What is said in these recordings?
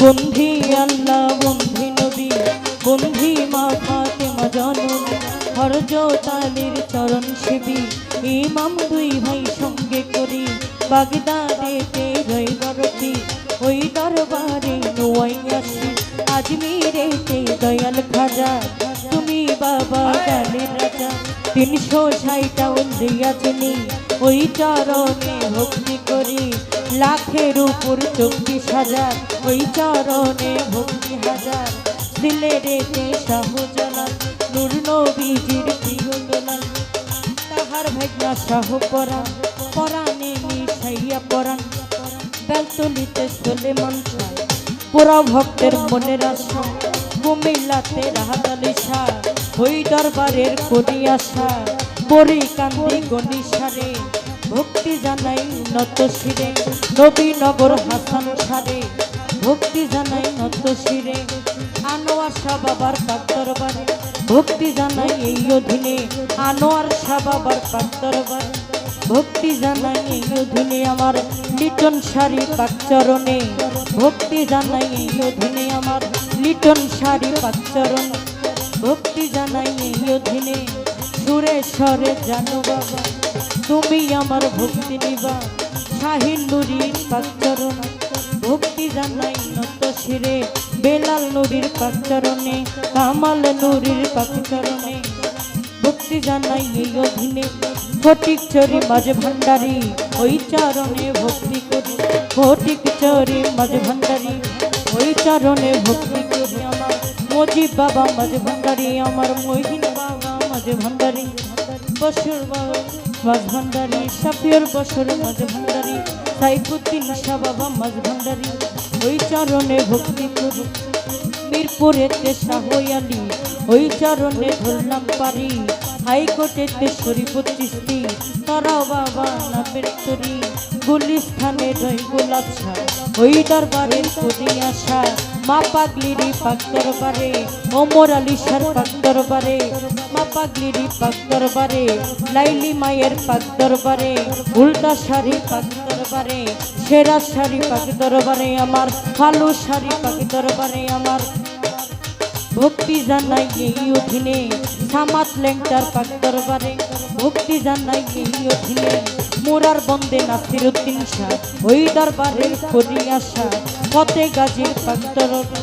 বন্ধি আল্লাহ বন্ধি নবী বন্ধি মা ফাতেমা জননী হযরত আলীর চরণ সেবী ইমাম দুই ভাই সঙ্গে করি বাগদাদেতে রইবরতি ওই দরবারে নোয়াই আসি আজমিরেতে দয়াল খাজা তুমি বাবা গালের রাজা 360টা উন্দিয়া চিনি ওই চরণে ভক্তি করি লাখের উপর 24,000 ওই চরণে ভক্তি হাজার দিলেরেতে শাহজালাল নূর নবীজির প্রিয় দোলাল তাহার ভাগ্না শাহ পরাণ পরাণে মিশাইয়া পরাণ বেলতলিতে সুলেমান শাহ পুরা ভক্তের মনের আশা কুমিল্লাতে রাহাত আলী শাহ ওই দরবারের করি আশা পরি কান্দি গনিসারে ভক্তি জানাই নত শিরে নবীনগর হাসান সারে ভক্তি জানাই নত শিরে আনোয়ার শাহ বাবার পাক দরবারে ভক্তি জানাই এই অধীনে আনোয়ার শাহ বাবার পাক দরবারে ভক্তি জানাই এই অধীনে আমার লিটন শাড়ি পাক চরণে ভক্তি জানাই এই অধীনে আমার লিটন শাড়ি পাক চরণে ভক্তি জানাই এই অধীনে সুরে স্বরে জানো বাবা তুমি আমার ভক্তি নিবা শাহিন নুরির পাক চরণ ভক্তি জানাই নত শিরে বেলাল নুরির পাক চরণে কামাল নুরির পাক চরণে ভক্তি জানাই এই অধীনে ফটিক চরি মাঝ ভান্ডারি ওই চরণে ভক্তি করি ফটিক চরি মাঝ ভান্ডারি ওই চরণে ভক্তি করি আমার মজিব বাবা মাঝ ভান্ডারি আমার মহিন বাবা মাঝ ভান্ডারি বসুর বাবা মাঝ ভান্ডারি শাফিউর বসুর মাঝ ভান্ডারি সাইফুদ্দিন শাহ বাবা মাঝ ভান্ডারি ওই চরণে ভক্তি করি মিরপুরেতে শাহ আলী ওই চরণে ধরলাম পারি হাইকোর্টেতে শরীফুল চিশতি তারা বাবা নামের তরি গুলিস্থানে রই গোলাপ শাহ ওই দরবারের করি আশা মা পাগলিরি পাক দরবারে ওমর আলী শাহর পাক দরবারে মা পাগলিরি পাক দরবারে লাইলি মায়ের পাক দরবারে উল্টা শাড়ি পাক দরবারে সেরা শাড়ি পাক দরবারে আমার ফালু শাড়ি পাক দরবারে আমার ভক্তি জানাই এই অধীনে সামাত লেংটার পাক দরবারে ভক্তি জানাই এই অধীনে মোরার বন্দে নাসিরউদ্দিন শাহ ওই দরবারের করি আশা ফতে গাজীর পাক দরবারে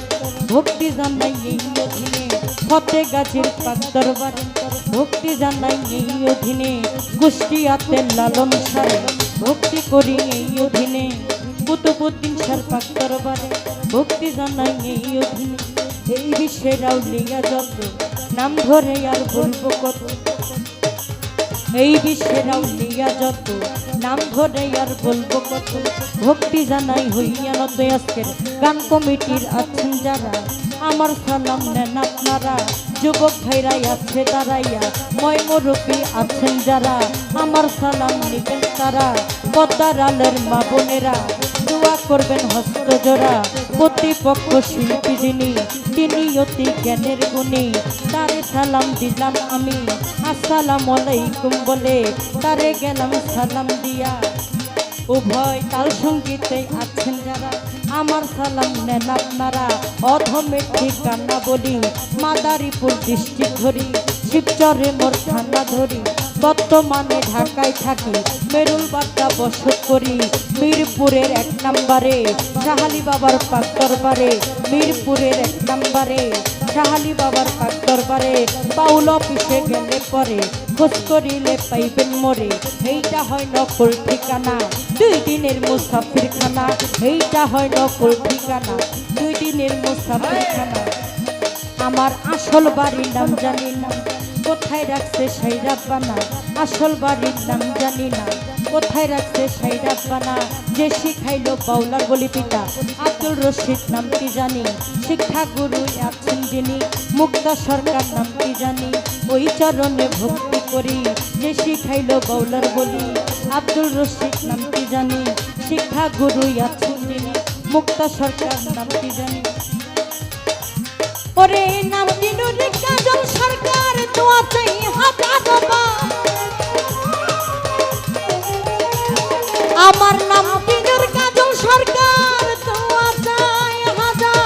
ভক্তি জানাই এই অধীনে ফতে গাজীর পাক দরবারে ভক্তি জানাই এই অধীনে কুষ্টিয়াতে লালন শাহ ভক্তি করি এই অধীনে কুতুবউদ্দিন শাহর পাক দরবারে ভক্তি জানাই এই অধীনে এই বিশ্বের আউলিয়া যত নাম ধরে আর বলবো কত এই বিশ্বের আউলিয়া যত নাম ধরে আর বলবো কত ভক্তি জানাই হইয়া নত আজকের গান কমিটির আছেন যারা আমার সালাম নেন আপনারা যুবক ভাইরাই আছে দাঁড়াইয়া ময়মরূপী আছেন যারা আমার সালাম নিবেন তারা পদ্মার আলের মা বোনেরা দোয়া করবেন হস্ত জোড়া প্রতিপক্ষ শিল্পী যিনি তিনি অতি জ্ঞানের গুণী তারে সালাম দিলাম আমি আসসালামু আলাইকুম বলে তারে গেলাম সালাম দিয়া উভয় তাল সঙ্গীতে আছেন যারা আমার সালাম নেন আপনারা অধমের ঠিকানা বলি মাদারীপুর ডিস্ট্রিক্ট ধরি শিবচরে মোর থানা ধরি বর্তমানে ঢাকায় থাকি মেরুলবাড্ডা বসত করি মিরপুরের 1 নম্বরে শাহালি বাবার পাক দরবারে মিরপুরের 1 নম্বরে শাহালি বাবার পাক দরবারে পাউল অফিসে গেলে পরে খোঁজ করিলে পাইবেন মোরে এইটা হয় নকল ঠিকানা 2 দিনের মুসাফির খানা এইটা হয় নকল ঠিকানা 2 দিনের মুসাফির খানা আমার আসল বাড়ির নাম জানি না কোথায় রাখছে সেই রাব্বানা আসল বাড়ির নাম জানি না কোথায় রাখছে সেই রাব্বানা যে শিখাইলো বাউলার বলি পিতা আব্দুল রশিদ নামটি জানি শিক্ষা গুরু আছেন যিনি মুক্তা সরকার নামটি জানি ওই চরণে ভক্তি করি যে শিখাইলো বাউলার বলি আব্দুল রশিদ নামটি জানি শিক্ষা গুরু আছেন যিনি মুক্তা সরকার নামটি জানি ওরে নামটি নুরি কাজল সরকার দোয়া চাই হাজারবা আমার নামটি নুরি কাজল সরকার দোয়া চাই হাজার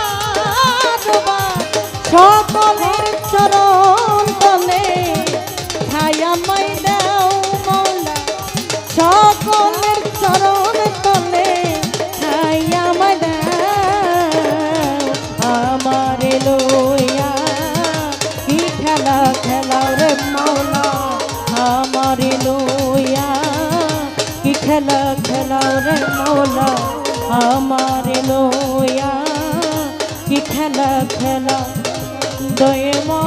সকলের চরণ তলে ছায়া মাই দাও মৌলা সকলের চরণ তলে ছায়া মাই দাও আমারে লইয়া কি খেলা খেলাও রে মৌলা আমারে লইয়া কি খেলা খেলাও রে মৌলা আমারে লইয়া কি খেলা খেলা দয়ে মা